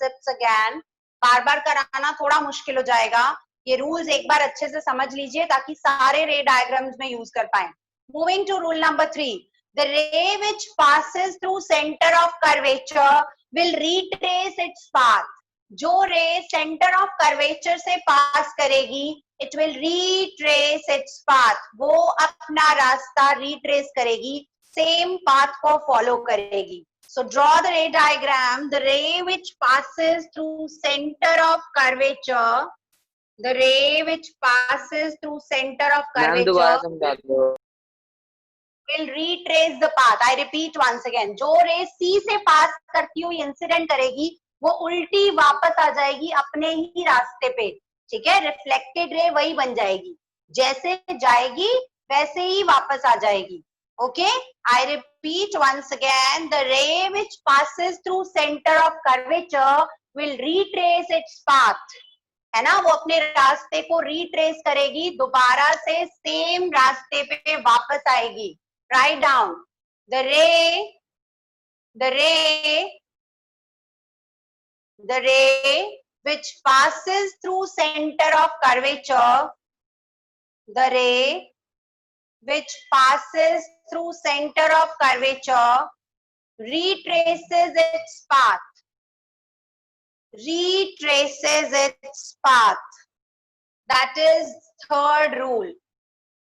Concepts again, बार बार कराना थोड़ा मुश्किल हो जाएगा, ये रूल्स एक बार अच्छे से समझ लीजिए ताकि सारे रे डायग्राम्स में यूज कर पाए। Moving to rule number 3, the ray which passes through centre of curvature will retrace its path. जो रे सेंटर ऑफ कर्वेचर से पास करेगी, it will retrace its path, वो अपना रास्ता रिट्रेस करेगी, सेम पाथ को फॉलो करेगी। So draw the ray diagram. The ray which passes through center of curvature, the ray which passes through center of curvature will retrace the path. I repeat once again. जो रे C से pass करती हुई incident करेगी, वो उल्टी वापस आ जाएगी अपने ही रास्ते पे, ठीक है? रिफ्लेक्टेड रे वही बन जाएगी, जैसे जाएगी वैसे ही वापस आ जाएगी। Okay, I repeat once again, the ray which passes through center of curvature will retrace its path, है ना? वो अपने रास्ते को रिट्रेस करेगी, दोबारा से सेम रास्ते पे वापस आएगी। Write down the ray which passes through center of curvature, the ray which passes through center of curvature retraces its path. Retraces its path. That is third rule.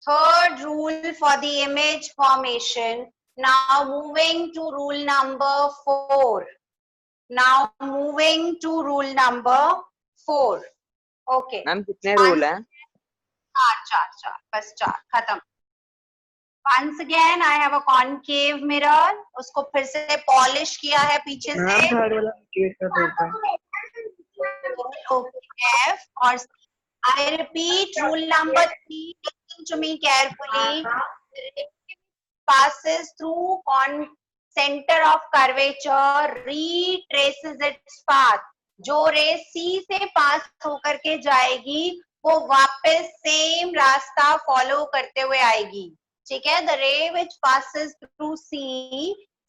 Third rule for the image formation. Now moving to rule number 4. Now moving to rule number 4. Okay. Ma'am कितने rule हैं? चार, बस 4 खत्म। Once again, I have a concave mirror. उसको फिर से polish किया है पीछे से। Okay, F और I repeat rule number 3. Listen to me carefully. Passes through center of curvature, retraces its path. जो रे C से पास होकर के जाएगी, वो वापस सेम रास्ता फॉलो करते हुए आएगी, ठीक है? The ray which passes through C,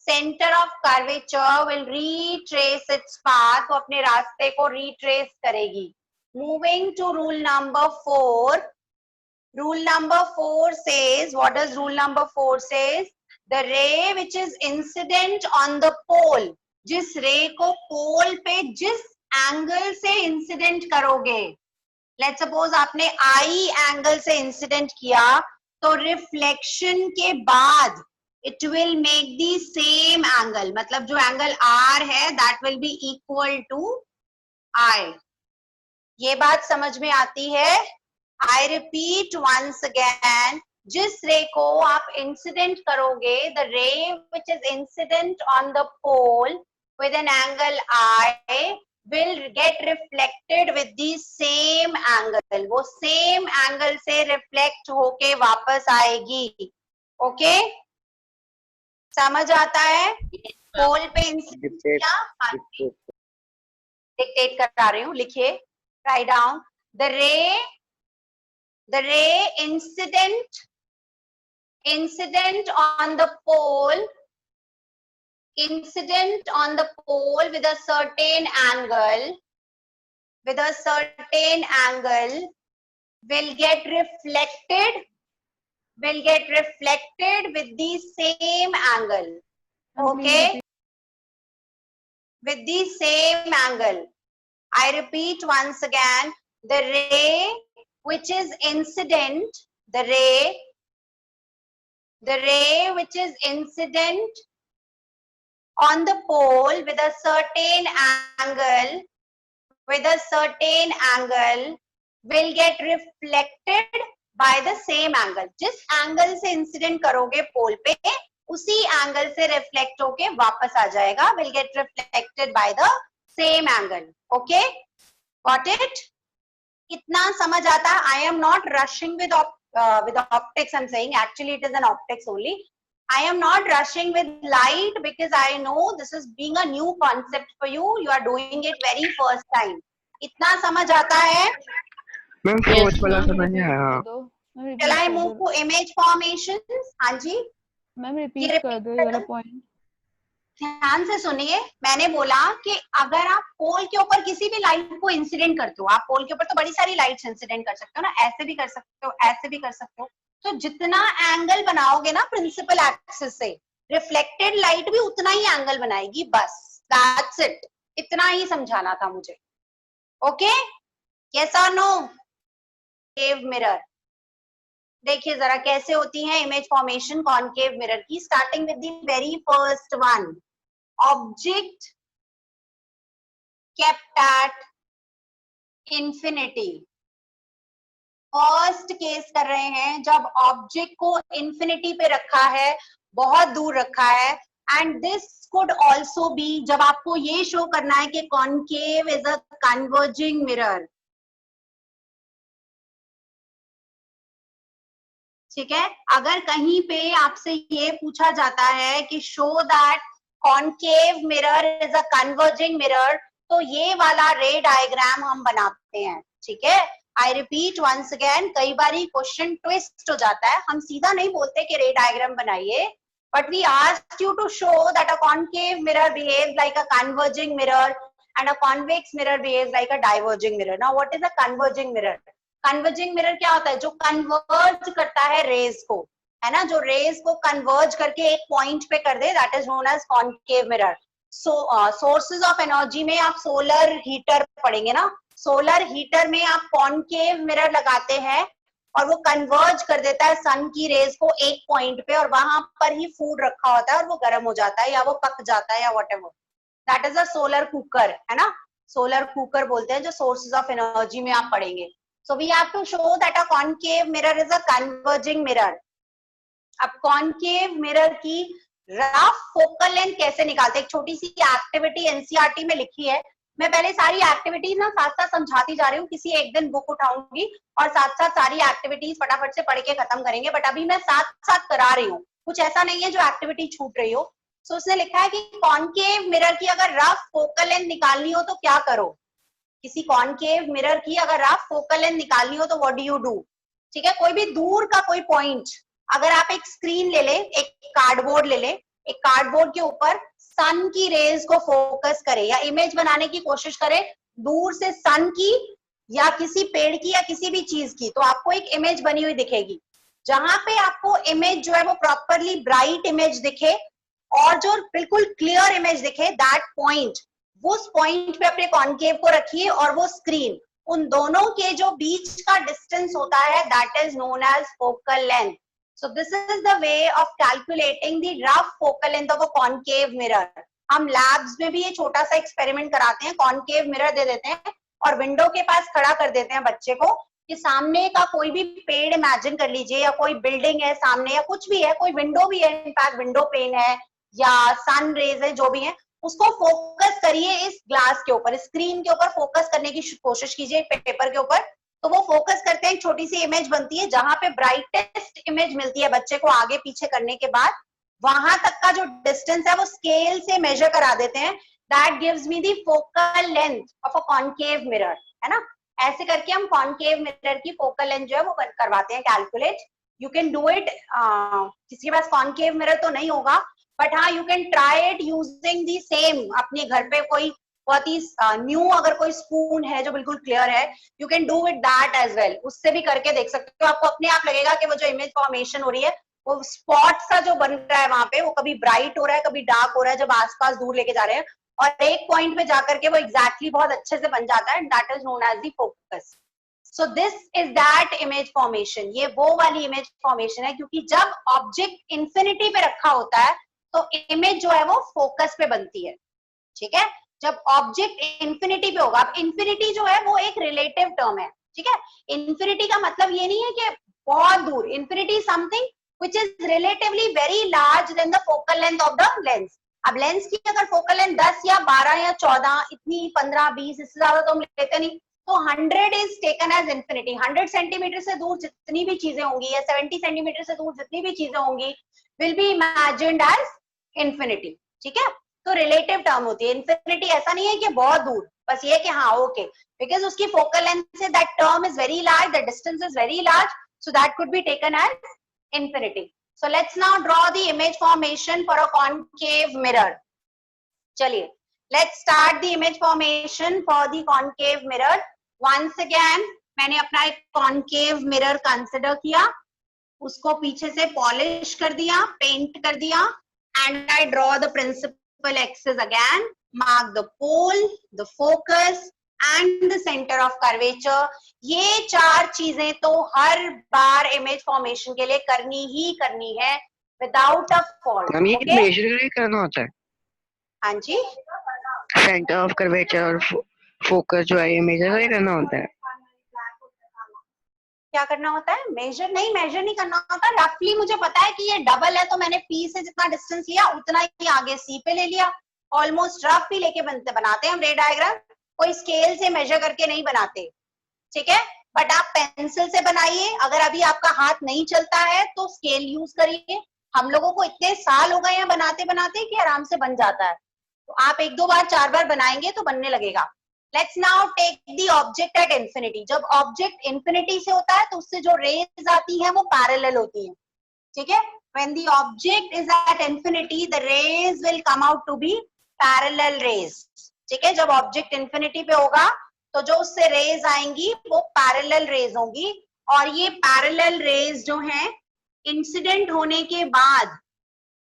center of curvature will retrace its path, वो अपने रास्ते को retrace करेगी। Moving to rule number 4. Rule number 4 says, what does rule number 4 says? The ray which is incident on the pole, जिस रे को पोल पे जिस एंगल से इंसिडेंट करोगे, लेट्स सपोज आपने आई एंगल से इंसिडेंट किया, तो रिफ्लेक्शन के बाद it will make the same angle, मतलब जो एंगल आर है that will be equal to i. ये बात समझ में आती है? आई रिपीट वंस अगेन, जिस रे को आप इंसिडेंट करोगे, the ray which is incident on the pole with an angle I will get reflected with the same angle, वो same angle से reflect होके वापस आएगी। ओके, समझ आता है? पोल पे इंसिडेंट किया, डिक्टेट करा रही हूँ, लिखिए, write down. The ray incident on the pole, incident on the pole with a certain angle, will get reflected with the same angle. Okay, with the same angle. I repeat once again, the ray which is incident, the ray which is incident on the pole with a certain angle will get reflected by the same angle. जिस angle से incident करोगे पोल पे, उसी angle से reflect होके वापस आ जाएगा, will get reflected by the same angle. Okay, got it? इतना समझ आता? I am not rushing with optics. I'm saying actually it is an optics only. I am not rushing with light because I know this is being a new concept for you. You are doing it very first time. इतना समझ आता है? Ma'am fourth वाला समझ नहीं आया। Shall I move to image formations? हाँ जी। Ma'am repeat कर दो ये वाला पॉइंट। ध्यान से सुनिए, मैंने बोला कि अगर आप पोल के ऊपर किसी भी लाइट को इंसिडेंट करते हो, आप पोल के ऊपर तो बड़ी सारी लाइट्स इंसिडेंट कर सकते हो ना, ऐसे भी कर सकते हो, ऐसे भी कर सकते हो, तो जितना एंगल बनाओगे ना प्रिंसिपल एक्सिस से, रिफ्लेक्टेड लाइट भी उतना ही एंगल बनाएगी, बस दैट्स इट, इतना ही समझाना था मुझे। ओके, यस और नो? कॉन्केव मिरर देखिए जरा कैसे होती है इमेज फॉर्मेशन कॉन्केव मिरर की, starting with the very first one, object kept at infinity। First case कर रहे हैं जब ऑब्जेक्ट को इंफिनिटी पे रखा है, बहुत दूर रखा है, and this could also be, जब आपको ये शो करना है कि concave is a converging mirror. ठीक है, अगर कहीं पे आपसे ये पूछा जाता है कि show that concave mirror is a converging mirror, तो ये वाला रे डायग्राम हम बनाते हैं। ठीक है, आई रिपीट वंस अगेन, कई बार क्वेश्चन ट्विस्ट हो जाता है, हम सीधा नहीं बोलते कि रे डायग्राम बनाइए, but we asked you to show that a concave mirror behaves like a converging mirror and a convex mirror behaves like a diverging mirror. Now what is a converging mirror? Converging mirror क्या होता है? जो converge करता है raise को, है ना, जो रेज को कन्वर्ज करके एक पॉइंट पे कर दे, that is known as concave mirror. Sources of energy में आप सोलर हीटर पढ़ेंगे ना, सोलर हीटर में आप कॉन्केव मिरर लगाते हैं और वो कन्वर्ज कर देता है सन की रेज को एक पॉइंट पे, और वहां पर ही फूड रखा होता है और वो गर्म हो जाता है या वो पक जाता है या whatever, that is a solar cooker, है ना, सोलर कुकर बोलते हैं जो सोर्सेज ऑफ एनर्जी में आप पढ़ेंगे। So we have to show that a concave mirror is a converging mirror. अब concave mirror की रफ फोकल लेंथ कैसे निकालते हैं, एक छोटी सी एक्टिविटी एनसीईआरटी में लिखी है, मैं पहले सारी एक्टिविटीज ना साथ साथ समझाती जा रही हूँ, किसी एक दिन बुक उठाऊंगी और साथ साथ सारी एक्टिविटीज फटाफट से पढ़ के खत्म करेंगे, बट अभी मैं साथ साथ करा रही हूँ, कुछ ऐसा नहीं है जो एक्टिविटी छूट रही हो। सो उसने लिखा है कि कॉन्केव मिरर की अगर रफ फोकल लेंथ निकालनी हो तो क्या करो, किसी कॉन्केव मिरर की अगर आप फोकल लेंथ निकालनी हो तो व्हाट डू यू डू। ठीक है, कोई भी दूर का कोई पॉइंट, अगर आप एक स्क्रीन ले ले, एक कार्डबोर्ड ले ले, एक कार्डबोर्ड के ऊपर सन की रेज को फोकस करे या इमेज बनाने की कोशिश करे दूर से सन की या किसी पेड़ की या किसी भी चीज की, तो आपको एक इमेज बनी हुई दिखेगी, जहां पे आपको इमेज जो है वो प्रॉपरली ब्राइट इमेज दिखे और जो बिल्कुल क्लियर इमेज दिखे, दैट पॉइंट, उस पॉइंट पे अपने कॉन्केव को रखिए और वो स्क्रीन, उन दोनों के जो बीच का डिस्टेंस होता है that is known as focal length. So this is the way of calculating the rough focal length of a concave mirror. हम लैब्स में भी ये छोटा सा एक्सपेरिमेंट कराते हैं, कॉन्केव मिरर दे देते हैं और विंडो के पास खड़ा कर देते हैं बच्चे को कि सामने का कोई भी पेड़ इमेजिन कर लीजिए या कोई बिल्डिंग है सामने या कुछ भी है, कोई विंडो भी है, इनफैक्ट विंडो पेन है या सन रेज है, जो भी है, उसको फोकस करिए इस ग्लास के ऊपर, स्क्रीन के ऊपर फोकस करने की कोशिश कीजिए पेपर के ऊपर, तो वो फोकस करते हैं, एक छोटी सी इमेज बनती है जहां पे ब्राइटेस्ट इमेज मिलती है बच्चे को आगे पीछे करने के बाद, वहां तक का जो डिस्टेंस है वो स्केल से मेजर करा देते हैं, that gives me the focal length of a concave mirror, है ना। ऐसे करके हम कॉन्केव मिरर की फोकल लेंथ जो है वो करवाते हैं calculate. You can do it, किसी के पास कॉन्केव मिरर तो नहीं होगा, बट हाँ you can try it using the same, अपने घर पे कोई बहुत ही न्यू अगर कोई स्पून है जो बिल्कुल क्लियर है, you can do it that as well, उससे भी करके देख सकते हो, आपको अपने आप लगेगा कि वो जो इमेज फॉर्मेशन हो रही है वो स्पॉट सा जो बन रहा है वहां पे, वो कभी ब्राइट हो रहा है कभी डार्क हो रहा है जब आसपास दूर लेके जा रहे हैं, और एक पॉइंट पे जाकर के वो एग्जैक्टली बहुत अच्छे से बन जाता है, that is known as the focus. So this is that image formation, ये वो वाली इमेज फॉर्मेशन है, क्योंकि जब ऑब्जेक्ट इंफिनिटी पे रखा होता है तो इमेज जो है वो फोकस पे बनती है। ठीक है, जब ऑब्जेक्ट इंफिनिटी पे होगा, अब इंफिनिटी जो है वो एक रिलेटिव टर्म है, ठीक है, इंफिनिटी का मतलब ये नहीं है कि बहुत दूर, infinity something which is relatively very large than the focal length of the lens. अब लेंस की अगर फोकल लेंथ 10 या 12 या 14 इतनी 15 20 इससे ज्यादा तो हम लेते नहीं, तो 100 is taken as infinity, 100 centimetre से दूर जितनी भी चीजें होंगी या 70 सेंटीमीटर से दूर जितनी भी चीजें होंगी will be imagined as infinity. ठीक है, तो रिलेटिव टर्म होती है, इंफिनिटी ऐसा नहीं है कि बहुत दूर, बस ये कि हाँ ओके, बिकॉज उसकी फोकल लेंथ से that term is very large, the distance is very large, so that could be taken as infinity. So let's now draw the image formation for a concave mirror. चलिए, let's start the image formation for the concave mirror. Once again, मैंने अपना एक concave mirror consider किया, उसको पीछे से polish कर दिया, पेंट कर दिया, and I draw the principal axis again, mark the pole, the focus and the center of curvature. ये चार चीजें तो हर बार इमेज फॉर्मेशन के लिए करनी ही करनी है विदाउट अ फॉल्ट. हम ये मेजर करके करना होता है. हाँ जी, सेंटर ऑफ कर्वेचर और फोकस जो है ये मेजर करके करना होता है. क्या करना होता है? मेजर नहीं करना होता. रफली मुझे पता है कि ये डबल है तो मैंने पी से जितना डिस्टेंस लिया उतना ही आगे सी पे ले लिया. ऑलमोस्ट रफ ही लेके बनाते हैं हम रे डायग्राम. कोई स्केल से मेजर करके नहीं बनाते, ठीक है. बट आप पेंसिल से बनाइए. अगर अभी आपका हाथ नहीं चलता है तो स्केल यूज करिए. हम लोगों को इतने साल हो गए हैं बनाते बनाते कि आराम से बन जाता है. तो आप 1-2 बार 4 बार बनाएंगे तो बनने लगेगा. Let's now take the object at infinity. जब ऑब्जेक्ट इंफिनिटी से होता है तो उससे जो रेज आती हैं वो पैरेलल होती हैं, ठीक है. When the object is at infinity, the rays will come out to be parallel rays. ठीक है, जब ऑब्जेक्ट इंफिनिटी पे होगा तो जो उससे रेज आएंगी वो पैरेलल रेज होंगी. और ये पैरेलल रेज जो हैं इंसिडेंट होने के बाद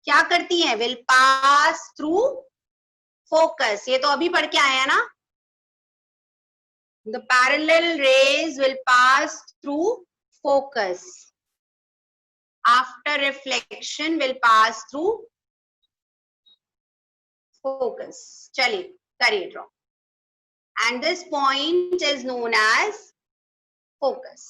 क्या करती हैं? Will pass through focus. ये तो अभी पढ़ के आए हैं ना. The parallel rays will pass through focus. After reflection will pass through focus. चलिए करिए draw. And this point is known as focus.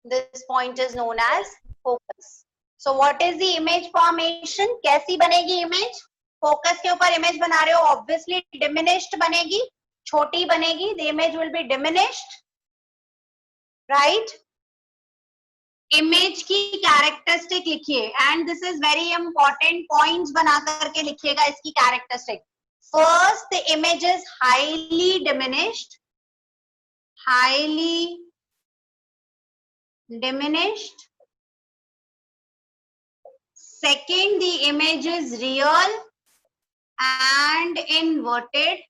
This point is known as focus. So what is the image formation? कैसी बनेगी image? Focus के ऊपर image बना रहे हो, obviously diminished बनेगी, छोटी बनेगी. The image will be diminished, right? Image की characteristic लिखिए, and this is very important. Points बना करके लिखिएगा इसकी characteristic. First, the image is highly diminished. Highly diminished. Second, the image is real and inverted.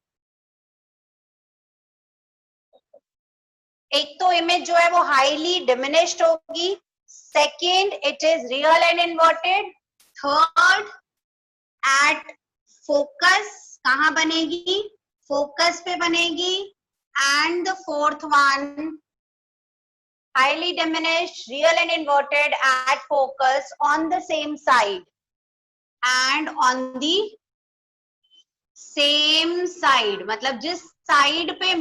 एक तो इमेज जो है वो हाईली डिमिनिश्ड होगी. Second, it is real and inverted. Third, at focus कहाँ बनेगी? फोकस पे बनेगी. And the fourth one, highly diminished, real and inverted at focus on the same side and on the same side. मतलब जिस side पे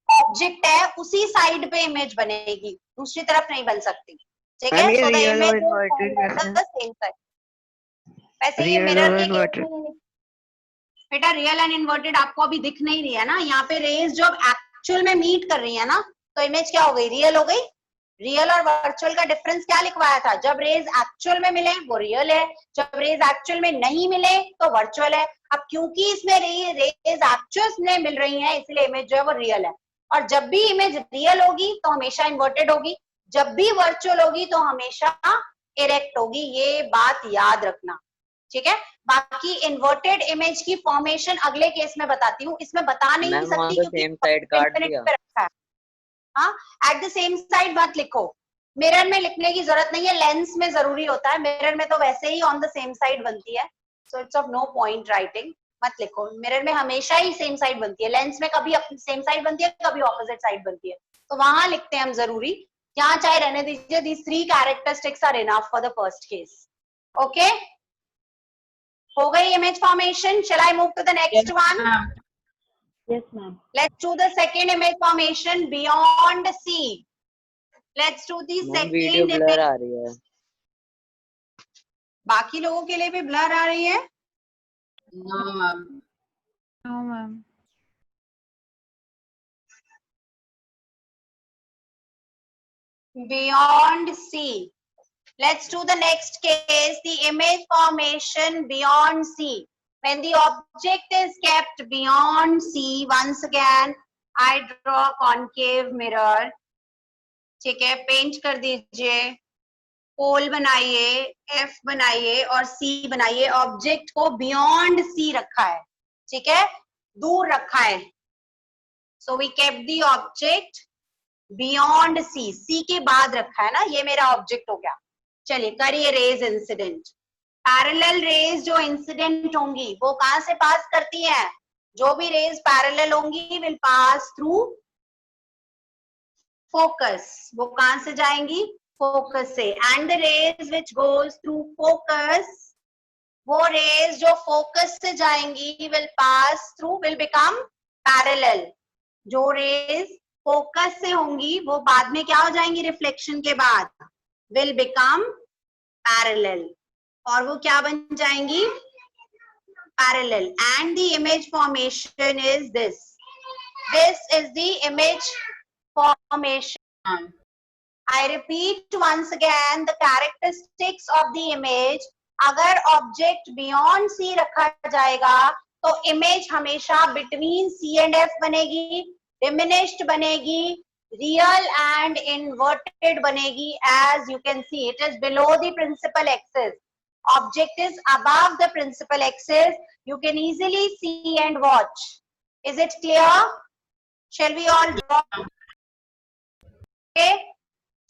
object है उसी side पे इमेज बनेगी, दूसरी तरफ नहीं बन सकती, ठीक है. So the image is on the same side. वैसे ये मिरर के बेटा रियल एंड इन्वर्टेड आपको अभी दिख नहीं रही है ना. यहाँ पे रेज जब एक्चुअल में मीट कर रही है ना तो इमेज क्या हो गई? रियल हो गई. रियल और वर्चुअल का डिफरेंस क्या लिखवाया था? जब रेज एक्चुअल में मिले वो रियल है, जब रेज एक्चुअल में नहीं मिले तो वर्चुअल है. अब क्योंकि इसमें रेज एक्चुअल में मिल रही है इसलिए इमेज जो है वो रियल है. और जब भी इमेज रियल होगी तो हमेशा इन्वर्टेड होगी, जब भी वर्चुअल होगी तो हमेशा इरेक्ट होगी. ये बात याद रखना, ठीक है. बाकी इन्वर्टेड इमेज की फॉर्मेशन अगले केस में बताती हूँ, इसमें बता नहीं सकती क्योंकि इंफिनिटी पे रखा है. हाँ, एट द सेम साइड मत लिखो. मिरर में लिखने की जरूरत नहीं है, लेंस में जरूरी होता है. मिरर में तो वैसे ही ऑन द सेम साइड बनती है, so it's of no point writing. मत लिखो. मिरर में हमेशा ही सेम साइड बनती है. लेंस में कभी सेम साइड बनती है, कभी ऑपोजिट साइड बनती है, तो वहां लिखते हैं हम जरूरी. यहाँ चाहे रहने दीजिए. These 3 characteristics are enough for the first case. Okay, हो गई image formation. Shall I move to the next one? Yes, ma'am. Let's do the second image formation beyond C. Let's do the second video image. Blur आ रही है. बाकी लोगों के लिए भी ब्लर आ रही है? No, ma'am. No, ma'am. Beyond C. Let's do the next case, the image formation beyond C. When the object is kept beyond C, once again, I draw concave mirror. ठीक है, पेंट कर दीजिए. पोल बनाइए, F बनाइए और सी बनाइए। Object को beyond C रखा है, ठीक है, दूर रखा है। So we kept the object beyond C, C के बाद रखा है ना, ये मेरा ऑब्जेक्ट हो गया। चलिए करिए रेज इंसिडेंट। पैरेलल रेज जो इंसिडेंट होंगी वो कहां से पास करती हैं? जो भी रेज पैरेलल होंगी विल पास थ्रू फोकस। वो कहां से जाएंगी? फोकस से। And the rays which goes through focus, वो रेज जो फोकस से जाएंगी will pass through, will become parallel. जो रेज फोकस से होंगी वो बाद में क्या हो जाएंगी? रिफ्लेक्शन के बाद विल बिकम पैरेलल, और वो क्या बन जाएंगी? Parallel. And the image formation is this, this is the image formation. I repeat once again the characteristics of the image. अगर ऑब्जेक्ट बियॉन्ड सी रखा जाएगा तो इमेज हमेशा बिटवीन सी एंड एफ बनेगी, डिमिनिश्ड बनेगी, रियल एंड इन्वर्टेड बनेगी. As you can see it is below the principal axis, object is above the principal axis. You can easily see and watch. Is it clear? Shall we all draw? Okay,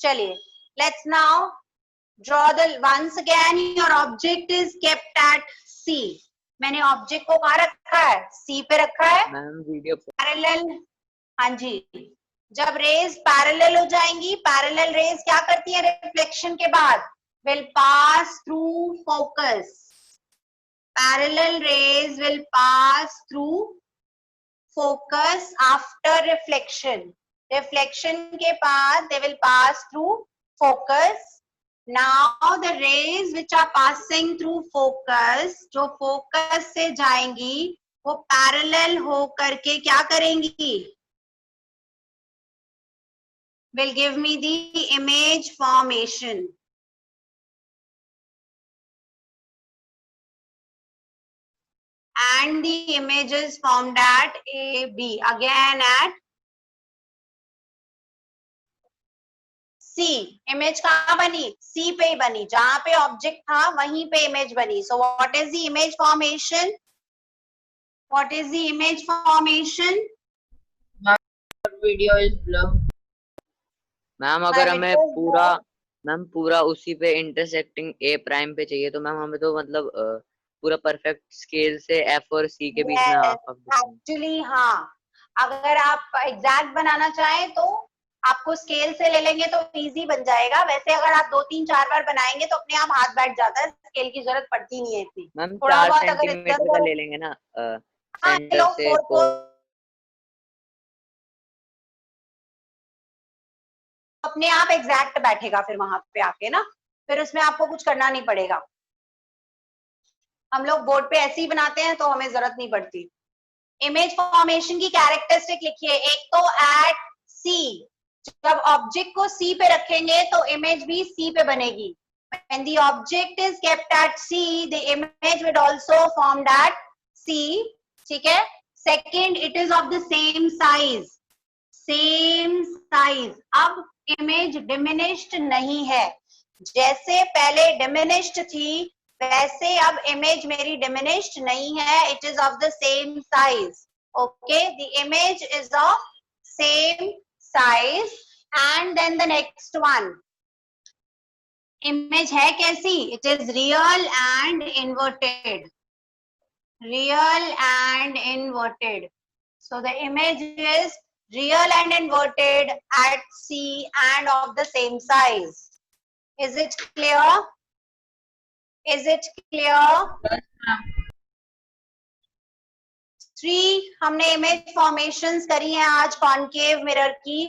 चलिए, let's now draw the, once again your object is kept at C. मैंने object को कहाँ रखा है? C पे रखा है. Ma'am video parallel, हाँ जी. जब रेज पैरेलल हो जाएंगी, पैरेलल रेज क्या करती है रिफ्लेक्शन के बाद? Will pass through focus. Parallel raise will pass through focus after reflection. Reflection के बाद they will pass through focus. Now the rays which are passing through focus, जो focus से जाएंगी वो parallel हो करके क्या करेंगी? Will give me the image formation. And the image is formed at A, B. Again at C. Image कहाँ बनी? C पे ही बनी, जहां पे ऑब्जेक्ट था वहीं पे इमेज बनी. So what is the image formation? What is the image formation? Video is blur. Ma'am अगर हमें पूरा उसी पे इंटरसेक्टिंग ए प्राइम पे चाहिए तो मैम हमें तो मतलब पूरा परफेक्ट स्केल से एफ और सी के बीच में हाफ हाफ. एक्चुअली हाँ, अगर आप एग्जैक्ट बनाना चाहें तो आपको स्केल से ले लेंगे तो इजी बन जाएगा. वैसे अगर आप 2-3-4 बार बनाएंगे तो अपने आप हाथ बैठ जाता है, स्केल की जरूरत पड़ती नहीं है इतनी. मैम थोड़ा 4 बहुत अगर सेंटीमीटर का ले लेंगे ना सेंटर सेंटर से तो अपने आप एग्जैक्ट बैठेगा फिर वहां पे आके ना, फिर उसमें आपको कुछ करना नहीं पड़ेगा. हम लोग बोर्ड पे ऐसे ही बनाते हैं तो हमें जरूरत नहीं पड़ती. इमेज फॉर्मेशन की कैरेक्टरिस्टिक लिखिए. एक तो एट सी, जब ऑब्जेक्ट को सी पे रखेंगे तो इमेज भी सी पे बनेगी. When the object is kept at C, the image would also formed at C. ठीक है. Second, it is of the same size. Same size. अब इमेज diminished नहीं है. जैसे पहले diminished थी वैसे अब इमेज मेरी diminished नहीं है. It is of the same size. Okay, the image is of same size. And then the next one, image है कैसी? It is real and inverted. Real and inverted. So the image is real and inverted at C and of the same size. Is it clear? Is it clear? 3 हमने image formations करी हैं आज concave mirror की.